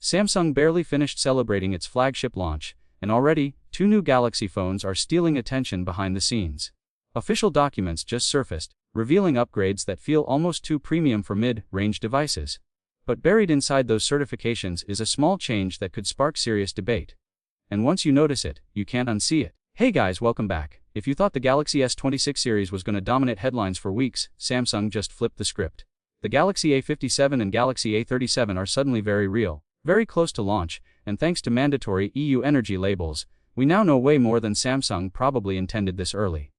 Samsung barely finished celebrating its flagship launch, and already, 2 new Galaxy phones are stealing attention behind the scenes. Official documents just surfaced, revealing upgrades that feel almost too premium for mid-range devices. But buried inside those certifications is a small change that could spark serious debate. And once you notice it, you can't unsee it. Hey guys, welcome back. If you thought the Galaxy S26 series was going to dominate headlines for weeks, Samsung just flipped the script. The Galaxy A57 and Galaxy A37 are suddenly very real, very close to launch, and thanks to mandatory EU energy labels, we now know way more than Samsung probably intended this early.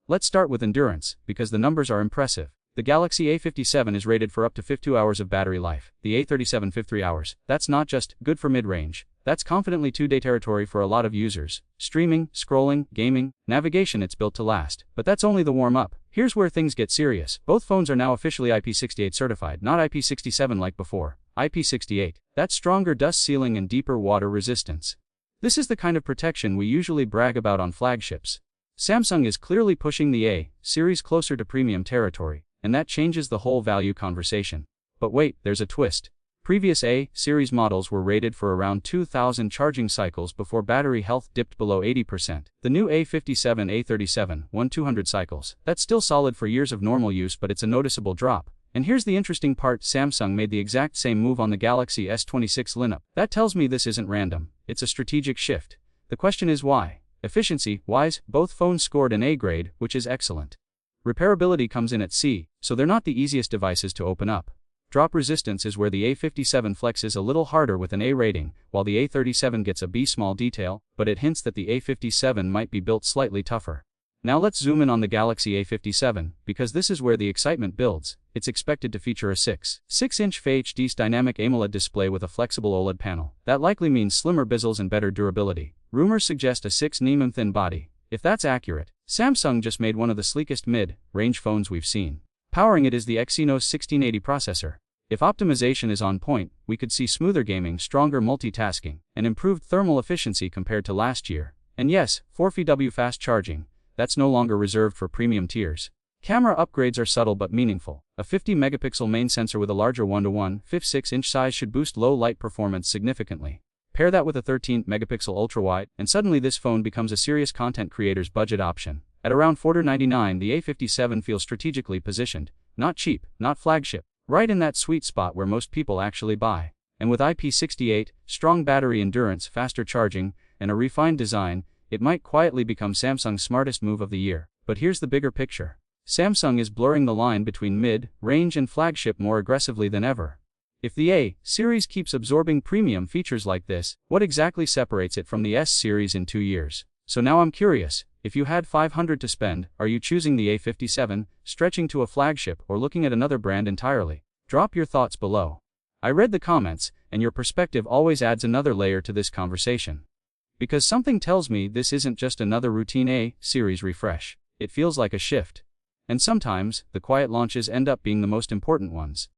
Let's start with endurance, because the numbers are impressive. The Galaxy A57 is rated for up to 52 hours of battery life, the A37 53 hours. That's not just good for mid-range, that's confidently 2-day territory for a lot of users. Streaming, scrolling, gaming, navigation, it's built to last. But that's only the warm-up. Here's where things get serious. Both phones are now officially IP68 certified, not IP67 like before. IP68. That's stronger dust sealing and deeper water resistance. This is the kind of protection we usually brag about on flagships. Samsung is clearly pushing the A series closer to premium territory, and that changes the whole value conversation. But wait, there's a twist. Previous A series models were rated for around 2,000 charging cycles before battery health dipped below 80%. The new A57, A37 won 200 cycles. That's still solid for years of normal use, but it's a noticeable drop. And here's the interesting part, Samsung made the exact same move on the Galaxy S26 lineup. That tells me this isn't random, it's a strategic shift. The question is why? Efficiency-wise, both phones scored an A grade, which is excellent. Repairability comes in at C, so they're not the easiest devices to open up. Drop resistance is where the A57 flexes a little harder with an A rating, while the A37 gets a B small detail, but it hints that the A57 might be built slightly tougher. Now let's zoom in on the Galaxy A57, because this is where the excitement builds. It's expected to feature a 6.6-inch Full HD dynamic AMOLED display with a flexible OLED panel. That likely means slimmer bezels and better durability. Rumors suggest a 6mm thin body. If that's accurate, Samsung just made one of the sleekest mid-range phones we've seen. Powering it is the Exynos 1680 processor. If optimization is on point, we could see smoother gaming, stronger multitasking, and improved thermal efficiency compared to last year. And yes, 4FW fast charging. That's no longer reserved for premium tiers. Camera upgrades are subtle but meaningful. A 50-megapixel main sensor with a larger 1:1 56-inch size should boost low light performance significantly. Pair that with a 13-megapixel ultrawide, and suddenly this phone becomes a serious content creator's budget option. At around $499, the A57 feels strategically positioned, not cheap, not flagship, right in that sweet spot where most people actually buy. And with IP68, strong battery endurance, faster charging, and a refined design, it might quietly become Samsung's smartest move of the year. But here's the bigger picture. Samsung is blurring the line between mid-range and flagship more aggressively than ever. If the A series keeps absorbing premium features like this, what exactly separates it from the S series in 2 years? So now I'm curious, if you had $500 to spend, are you choosing the A57, stretching to a flagship, or looking at another brand entirely? Drop your thoughts below. I read the comments, and your perspective always adds another layer to this conversation. Because something tells me this isn't just another routine A series refresh. It feels like a shift. And sometimes, the quiet launches end up being the most important ones.